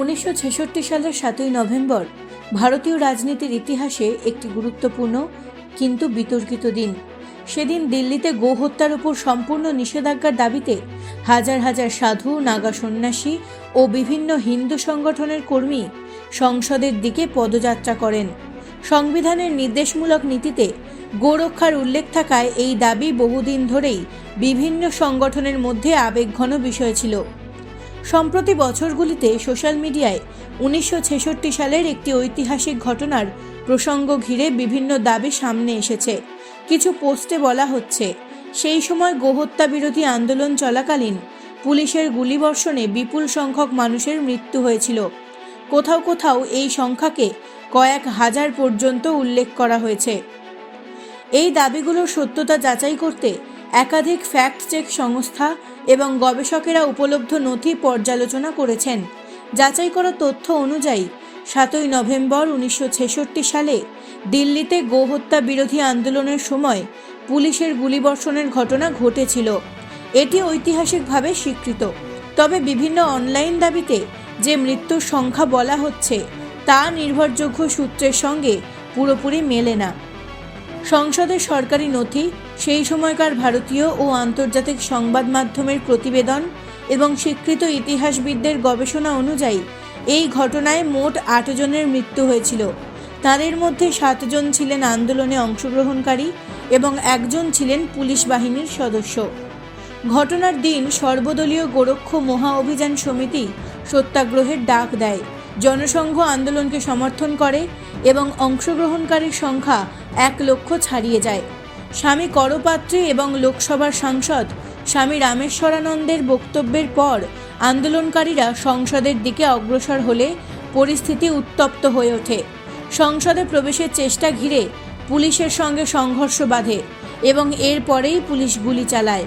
1966 সালের 7ই নভেম্বর ভারতীয় রাজনীতির ইতিহাসে একটি গুরুত্বপূর্ণ কিন্তু বিতর্কিত দিন। সেদিন দিল্লিতে গো হত্যার উপর সম্পূর্ণ নিষেধাজ্ঞার দাবিতে হাজার হাজার সাধু, নাগা সন্ন্যাসী ও বিভিন্ন হিন্দু সংগঠনের কর্মী সংসদের দিকে পদযাত্রা করেন। সংবিধানের নির্দেশমূলক নীতিতে গোরক্ষার উল্লেখ থাকায় এই দাবি বহুদিন ধরেই বিভিন্ন সংগঠনের মধ্যে আবেগঘন বিষয় ছিল। সম্প্রতি বছরগুলিতে সোশ্যাল মিডিয়ায় 1966 সালের একটি ঐতিহাসিক ঘটনার প্রসঙ্গ ঘিরে বিভিন্ন দাবি সামনে এসেছে। কিছু পোস্টে বলা হচ্ছে, সেই সময় গোহত্যা বিরোধী আন্দোলন চলাকালীন পুলিশের গুলিবর্ষণে বিপুল সংখ্যক মানুষের মৃত্যু হয়েছিল। কোথাও কোথাও এই সংখ্যাকে কয়েক হাজার পর্যন্ত উল্লেখ করা হয়েছে। এই দাবিগুলোর সত্যতা যাচাই করতে একাধিক ফ্যাক্ট চেক সংস্থা এবং গবেষকেরা উপলব্ধ নথি পর্যালোচনা করেছেন। যাচাই করা তথ্য অনুযায়ী 7ই নভেম্বর 1966 সালে দিল্লিতে গোহত্যা বিরোধী আন্দোলনের সময় পুলিশের গুলিবর্ষণের ঘটনা ঘটেছিল। এটি ঐতিহাসিকভাবে স্বীকৃত। তবে বিভিন্ন অনলাইন দাবিতে যে মৃত্যুর সংখ্যা বলা হচ্ছে তা নির্ভরযোগ্য সূত্রের সঙ্গে পুরোপুরি মেলে না। সংসদের সরকারি নথি, সেই সময়কার ভারতীয় ও আন্তর্জাতিক সংবাদ মাধ্যমের প্রতিবেদন এবং স্বীকৃত ইতিহাসবিদদের গবেষণা অনুযায়ী এই ঘটনায় মোট 8 জনের মৃত্যু হয়েছিল। তাদের মধ্যে 7 জন ছিলেন আন্দোলনে অংশগ্রহণকারী এবং 1 জন ছিলেন পুলিশ বাহিনীর সদস্য। ঘটনার দিন সর্বদলীয় গোরক্ষ মহা অভিযান সমিতি সত্যাগ্রহের ডাক দেয়। জনসংঘ আন্দোলনকে সমর্থন করে এবং অংশগ্রহণকারীর সংখ্যা 1 লক্ষ ছাড়িয়ে যায়। স্বামী করপাত্রী এবং লোকসভার সাংসদ স্বামী রামেশ্বরানন্দের বক্তব্যের পর আন্দোলনকারীরা সংসদের দিকে অগ্রসর হলে পরিস্থিতি উত্তপ্ত হয়ে ওঠে। সংসদে প্রবেশের চেষ্টা ঘিরে পুলিশের সঙ্গে সংঘর্ষ বাধে এবং এর পরেই পুলিশ গুলি চালায়।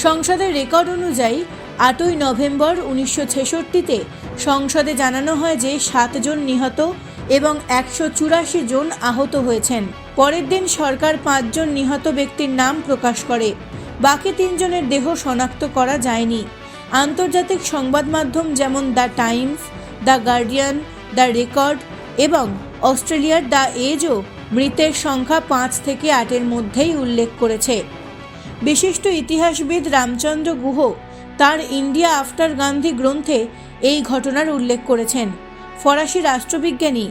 সংসদের রেকর্ড অনুযায়ী 8ই নভেম্বর 1966-তে সংসদে জানানো হয় যে 7 জন নিহত এবং 184 জন আহত হয়েছেন। পরের দিন সরকার 5 জন নিহত ব্যক্তির নাম প্রকাশ করে। বাকি 3 জনের দেহ শনাক্ত করা যায়নি। আন্তর্জাতিক সংবাদ মাধ্যম যেমন the Times, the guardian, the record এবং অস্ট্রেলিয়ার দ্য এজও মৃতের সংখ্যা 5 থেকে 8-এর মধ্যেই উল্লেখ করেছে। বিশিষ্ট ইতিহাসবিদ রামচন্দ্র গুহ তার ইন্ডিয়া আফটার গান্ধী গ্রন্থে এই ঘটনার উল্লেখ করেছেন। ফরাসি রাষ্ট্রবিজ্ঞানী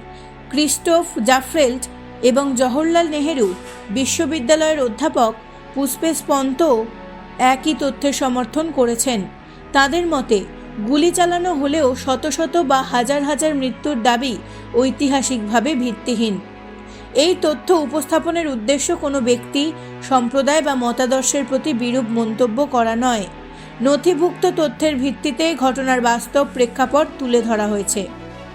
ক্রিস্টোফ জাফ্রেল্ট এবং জওহরলাল নেহেরু বিশ্ববিদ্যালয়ের অধ্যাপক পুষ্পেশ পন্ত একই তথ্যের সমর্থন করেছেন। তাদের মতে গুলি চালানো হলেও শত শত বা হাজার হাজার মৃত্যুর দাবি ঐতিহাসিকভাবে ভিত্তিহীন। এই তথ্য উপস্থাপনের উদ্দেশ্য কোনো ব্যক্তি, সম্প্রদায় বা মতাদর্শের প্রতি বিরূপ মন্তব্য করা নয়। নথিভুক্ত তথ্যের ভিত্তিতে ঘটনার বাস্তব প্রেক্ষাপট তুলে ধরা হয়েছে।